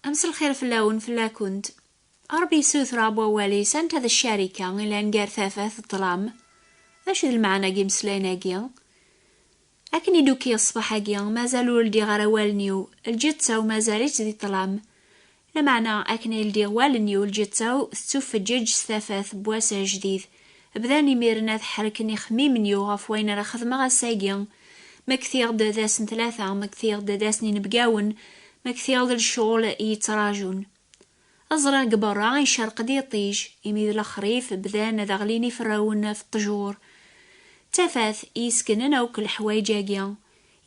أمس الخير فلاون فلاكنت أربي سوثرا بوالي سانت هذا الشركة إلا نقار ثافث الظلام اش ذا المعنى كي مسلايناكيا أكني دوكي الصباحاكيا مازال ولدي غير والنيو الجتة ومازالت ذي الظلام لمعنى أكني لدي والنيو الجتة تسوفجج ثافث بواسع جديد بداني ميرنا تحركني خميمنيو غف وين راه خدمة غساكيا ما كثير داسن ثلاثة ما كثير داسني نبقاون ما كثير د الشغل يتراجون أزرع قبرا يشرق دي طيج يميد الخريف بدان دغليني فراون في الطجور تافاث يسكنن اوك الحوايجاكيا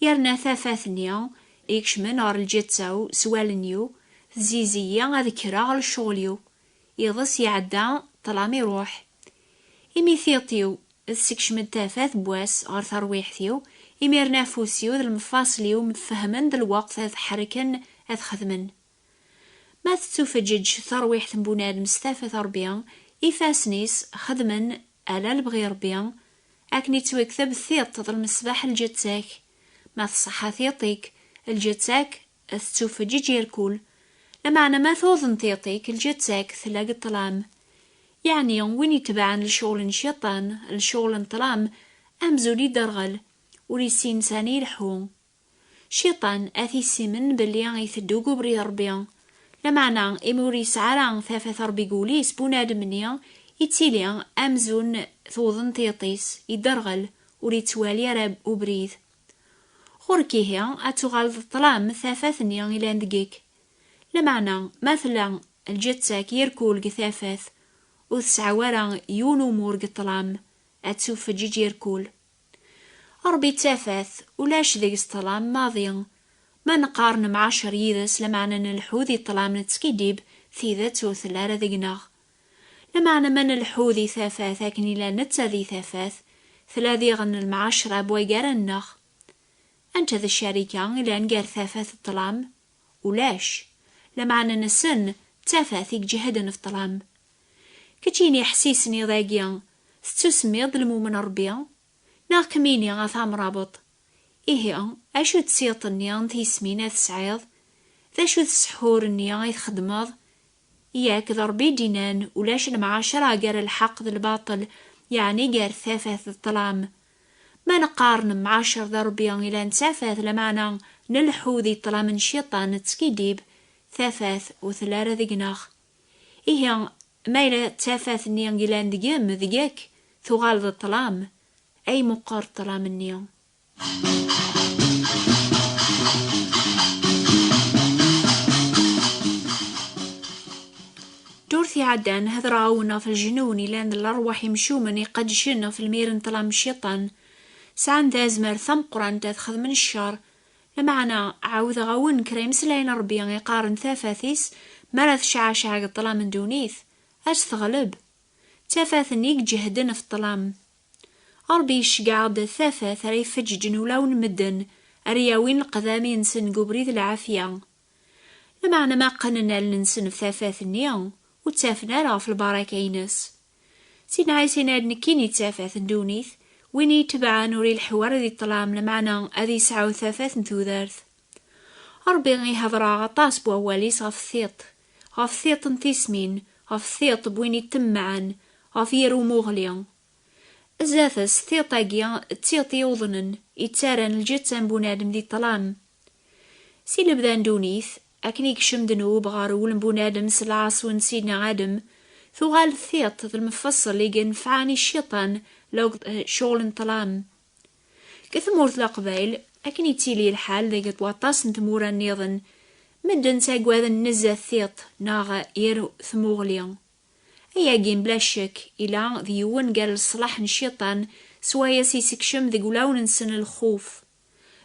يرنا ثافاثنيا يكشمن ار الجتاو سوالنيو زيزية أذكرا غل الشغليو يضس يعدا طلام يروح إمي ثيطيو السكشمن تافاث بواس غير ثرويحثيو يميرنا فوسيو ذا المفاصليو مفهمن ذا الوقت هذ حركن هذ خدمن ما تتوفجج ثرويحث بنادم ستافث ربيا إفاسنيس خدمن ألا لبغي ربيا أكني توكثب ثيط ذا المصباح الجتاك ما تصحى ثيطيك الجتاك تتوفجج يركول لمعنى ما توظن ثيطيك الجتاك ثلاق الطلام يعني وين يتبعن لشغل الشيطان لشغل الطلام أمزولي درغل وليسين ساني لحوم شيطان أثي سيمن بليان يثدوقو بري ربيان لمعنى إموري سعران ثافث ربي قوليس بونادمنيا يتيليان أمزون ثوظن تيطيس يدرغل وليتوالي راب وبريد خوركيهيا أتغالظ الطلام ثافثنيا إلى ندقيك لمعنى مثلا الجتاك يركول قثافث وتسعورا يونو مور قطلام أتسوف جيج يركول ربي تافاث ولاش ذيك الطلام ماضيا ما نقارن مع شريدس لمعنى نلحوذي طلام نتسكيديب ثيذات وثلارة ذيقناغ لمعنى ما نلحوذي ثافاث لكن لا نتذي ثافاث ثلاذي غن المعاشرة بويقار النغ أنت ذا الشركة إلا نقار ثافاث الطلام ولاش لمعنى نسن تافاث يجهدن في الطلام كتيني حسيسني ضاقيا ستسميض المؤمن ربيا ناغ كميني غاثام رابط إيه أشو تسيطني أنتي سمينة تسعيض ذا شو تسحورني يتخدمض إياك ضربي دينان ولاش المعاشرة قار الحق ذا الباطل يعني قار ثافث الظلام ما نقارن معاشر ضربيا إلا نتافث لمعنى نلحو ذي طلام الشيطان تسكيديب ثافث وثلارة ذقناخ إيه ما إلا تافث نيان إلا ندقيم ذقاك ثغال ذا الطلام أي مقار طلام النيان دورثي عدان هذراونا في الجنون لان الأرواح يمشومن يقدشنا في الميرن طلام الشيطان سعان دازمر ثم قران تاخذ من الشر لمعنى عاوذ غاون كريم سلاين ربيان يقارن ثافاثيس مرث شعاشع الطلام من دونيث اش تغلب تافاثنيك جهدن في الطلام أربيش قاعد ثافاث ري فججن ولون مدن أرياوين القذامي نسن قبريد العافية لمعنى ما قننا لنسن في ثافاث النيان وتافنا راه في البراكينس سينا عاي سينا نكيني تافاث ندونيث وين يتبع نوري الحوار ذي الطلام لمعنى أذي سعو ثافاث نثوذارث أربي غي هضرا غطاس بواليس غف ثيط نتيسمين غف ثيط بوين يتمعن غف يرو مغليان الزاثس ثيطاقيا تيط يوضنن يتسارن الجتان بونادم دي الطلام سي لبدان دونيث أكنيك شمدنو بغارول بونادم سلعاس ونسينا عادم ثغال الثيط ذا المفصل ليقن فعاني الشيطان لو شغل طلام كثمورث لقبايل أكني تيلي الحال ذي واطاس نتمورا النيضن مدن ساقوا ذا النزة الثيط ناغا يرو ثموغليا أياقين بلا شك إلا ذيون قال الصلاح الشيطان سوايا سيسكشم ذي قلاون نسن الخوف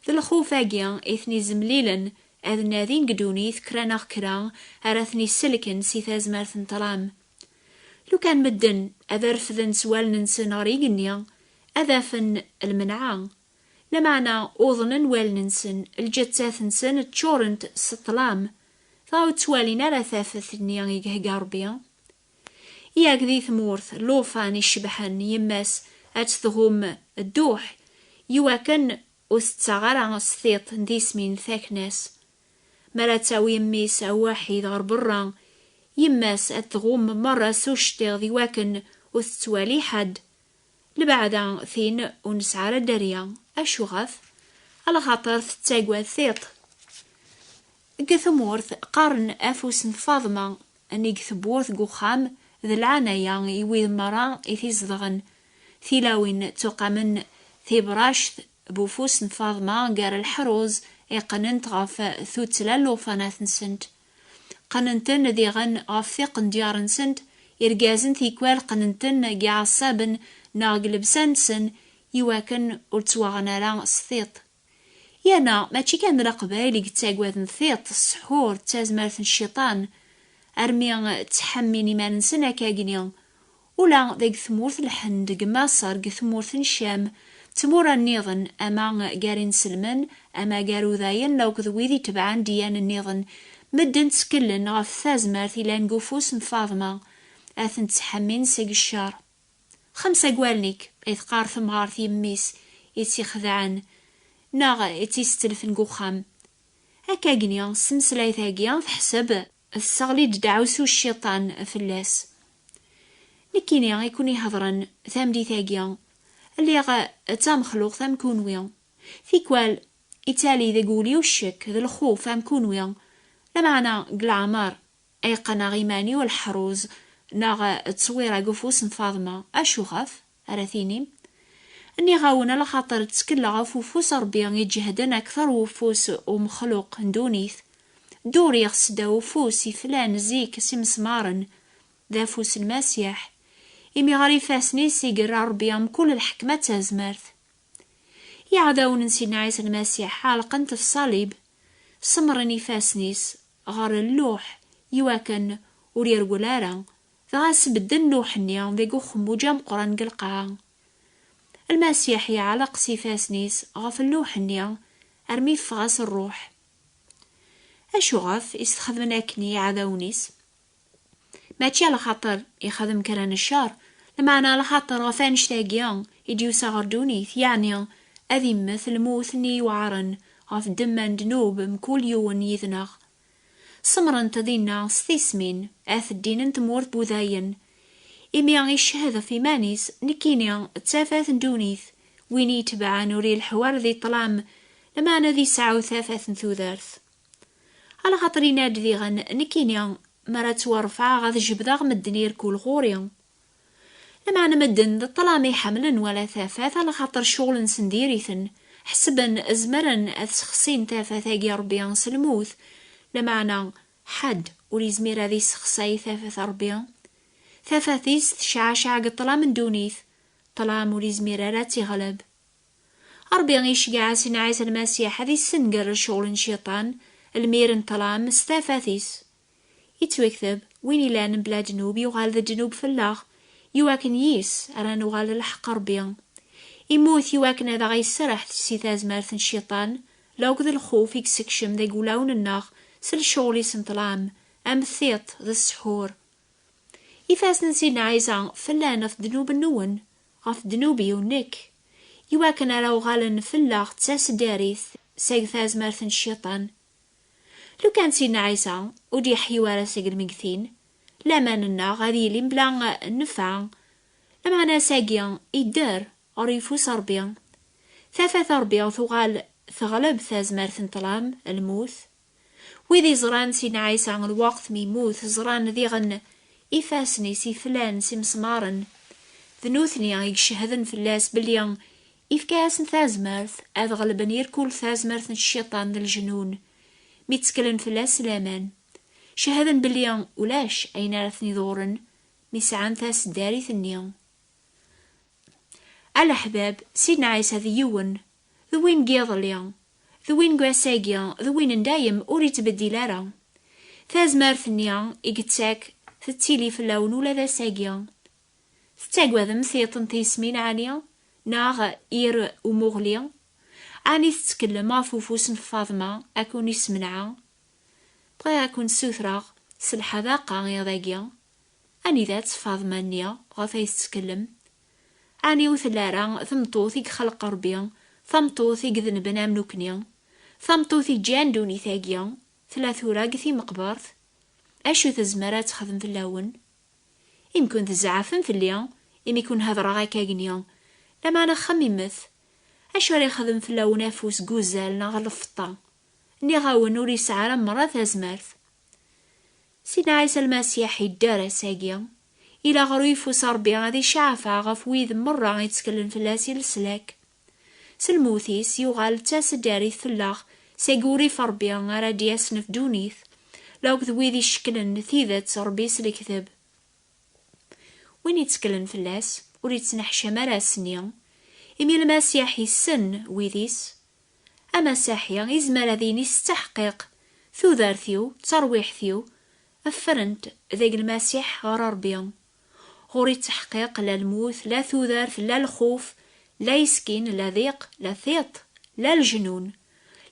ذي الخوف أجيا إثني زمليلا أذ ناذين قدونيث كرا كرا أراثني سلكن سيثاز مارثن طلام لو كان مدن أذا رفذن سوال ننسن غريقنيا أذا فن المنعا لمعنى أوضنن وال ننسن الجتاث نسن تشورنت سطلام ثاو توالينا لا ثافثنيا يقهق ربيا ياك ذي ثمورث لوفان يشبحن يماس أتثغم الدوح يواكن أستغرى الثيط نديس من ثاكناس مرا تساوي يميس واحد غير برا يماس أتغوم مرة سوشتيغ ذي واكن وتتوالي حد لبعدا ثين ونسعى الدريا أشو غف على خاطر تتاقوى ثيط قثمورث قارن أفوس فاضمة أني قثبورث قوخام ذي العنايا يويذ مرا إثي زدغن ثيلاوين تقامن ثيبراشت بوفوس فاضمة قار الحروز يقننت غاف ثوتلالو فاناث نسنت قننتن ذي غن غاف ثيقن ديار نسنت يرقازن ثيكوال قننتن قاع الصابن ناقلب سنسن يواكن ورتواغنا لا سثيط يانا ماشي كان رقبايلي قتاقواد نثيط السحور تازمارث الشيطان أرمي تحميني ما ننسنا كاقنيا ولا ذاك ثمورث الحند قماصر قثمورث الشام تمورا النيضن أما قارين سلمن أما قارو ذاين لو كذويذي تبعان ديان النيضن مدن تسكلن غف ثازمارث إلا نقوفوس فاضمة أثن تحمين سيق الشار 5 قوالنيك إذ قار ثمغارث يميس يتي خذعان ناغ يتي ستلفن قوخام هكا قنيا سمسلاي ثاقيا تحسب الصغلي دعوسو الشيطان فلاس نكيني يكون يهضرن ثامدي ثاقيا اللي تام خلوق ثام كونويا ثيكوال إتالي ذا قولي والشك ذا الخوف ثام كونويا لمعنى قلعمار أي قنا غيماني والحروز ناغ تصويرة قفوس فاضمة أشو غف أراثيني اني غاونا لخاطر تسكلا غف وفوس ربيا يجهدن أكثر وفوس ومخلوق ندونيث دوري يغسدا وفوس فلان زيك سمسمارن ذا فوس المسيح إمي غاري فاسني سيقرا ربيا مكل الحكمة تازمارث يعداون نسينا عيسى المسيح حالقا في الصليب سمرني فاسنيس غار اللوح يواكن ورير قلارا ذغاس بدن لوحني ذيقو خموجا مقران قلقا المسيح يعلق سيفاسنيس غاف اللوحني أرمي فغاس الروح أشو غاف يستخدمن أكني عداونيس ماشي على خاطر يخدم كران الشار لما أنا على خاطر غفان اشتاقيان يجيو ساغردونيث يعني أذي مثل موثني وعرن غاف دمان دنوب مكول يون يذنغ سمرن تدينا ستيسمين آث الدين انت مورت بوذاين إمي يشهد في مانيس نكينيا تسافات دونيث ويني تبع نوري الحوار ذي طلام لما أنا ذي ساعة ثافات ثوذارث على خاطري ناد ذي غن نكينيا مرات ورفع غاذ جبداغ مدنير كل غوريا لما أنا مدن ذا طلامي حملن ولا ثافات على خاطر شغل نسنديريثن حسبن أزمرن أثسخسين ثافات أجي ربيان سلموث لما أنا حد وليزمير هذي سخصاي ثافات ربيان ثافاثيس تشعشع قطلا من دونيث طلام وليزمير راتي غلب ربيان يشقع سين عيسى المسيح هذي السنقر شغل شيطان الميرن طلام ستافاثيس يتوكثب وين يلان بلا جنوب يغال ذا جنوب فلاغ يواكن ييس أران وغال الحق ربيان يموت يواكن هذا غيسرح سيثاز مارثن الشيطان لو كذا الخوف يكسكشم ذا يقولون الناغ سل شغلي سنطلام أم ثيط ذا السحور يفاسن سيدنا عيسى فلان في دنوب النون غف دنوبي ونك يواكن راو غالن فلاغ تساس داريث سيغثاز مارثن الشيطان لو كان سيدنا عيسى ودي حيوارا سيق المقثين لامان النا غادي لين بلا النفع لما انا ساقيا يدار غريفوس ربيا ثافات ربيا ثغال ثغلب ثاز مارثن طلام الموث ويذي زران سيدنا عيسى الوقت ميموث زران ذي غن إفاسني سي فلان سي مسمارن ذنوثني يشهدن فلاس بليان إفكاسن ثازمارث أذ غلبن يركول ثازمارث الشيطان ذا الجنون ميتسكلن فلاس لامان شهدن بليان ولاش أين رثني ذورن ميسعان ثاس داري ثنيان الأحباب سيدنا عيسى ذيون ذوين قيضليان ذوين قواساقيان ذوين ندايم أوري تبديلارا ثازمارث نيان إقتساك تتيلي في اللون ولا ذا ساقيا تتاقوى ذا مثيطن تيسمين عانيا ناغ إير ومغليا عاني تتكلم عفوفوس فاضمة أكون يسمنعا بغا أكون سوثراغ سلحذاقا يا ذاقيا أني ذات فاضمة نيا غاثا يتكلم عاني وثلارا ثمطوثي خلق ربيا ثمطوثي قذن بنام نوكنيا ثمطوثي جان دوني ثاقيا ثلاث قثي مقبرث أشو تزمرات تخدم في اللون يمكن تزعفن في اليوم يكون هذا غاكا جنيا لما أنا خممث أشو راه يخدم في اللون أفوس جوزال نغل الفطا ني غاون ور يسعى مرة تزمرث سيدنا عيسى المسيح يدار ساقيا إلى غريف وصربي غادي شعفا غف ويذ مرة يتكلم في اللاسي السلاك سلموثيس يغال تاسداري ثلاغ سيقوري فربيا غارا دياسن في دونيث لو كذويذي شكلن ثيذات ربي سلكذب وين يتكلم في اللاس وريتسنحشى مرا سنيا إمي المسيح السن ويذيس أما ساحيا إزمال ذيني استحقيق ثو ذارثيو ترويح ثيو أفرنت ذيق المسيح غار ربيا غوري التحقيق لا الموت لا ثو ذارث لا الخوف لا يسكين لا ضيق لا ثيط لا الجنون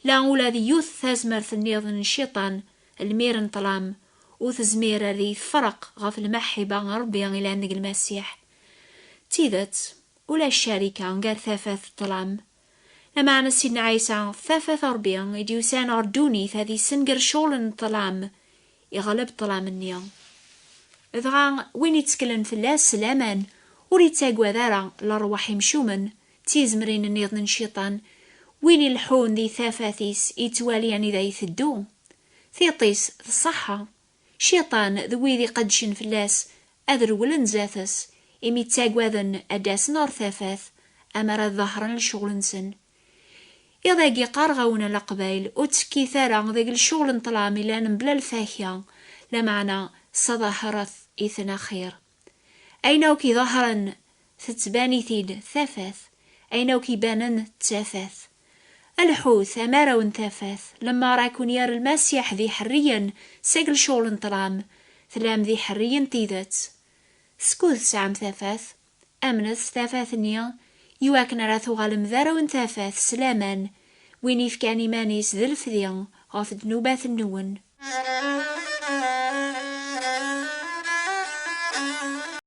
لا ولا ذي يوث ثازمر ثنيض الشيطان الميرن طلام وثزمير ذي فرق غف المحبة ربيا إلى عندك المسيح تيذت ولا الشركة غير ثافث طلام لما عنا سيدنا عيسى ثافث ربيا يديوسان أردوني ثذي سنقر شغل طلام يغلب طلام النيا إذا وين يتكلم في الله سلامان وريتاقوا ذارا الأرواح يمشومن تيزمرين النيض الشيطان وين يلحون ذي ثافاثيس يتواليان إذا يثدو ثيطيس الصحة شيطان ذوي ذي قدشن في اللاس أذر ولن زاثس إمي تاقوا أداس نار ثافاث أمر الظهرن لشغل نسن إذا قارغونا لقبايل وتسكي ثارا ذيك الشغل نطلامي لان بلا الفاكهة لمعنى صظهرت إثنا خير أينو كي ظهرن تتباني ثيد ثافاث أينو كي بانن تافاث الحوث أمارا ونتافاث لما راكون يار المسيح ذي حريا ساقل شغل نطلام ثلام ذي حريا تيذات سكوث سعم ثافاث أمنث ثافاث نيا يواكن راثو غالم ذارا ونتافاث سلامان وين يفكاني مانيس ذي الفذيان غاف دنوبات النون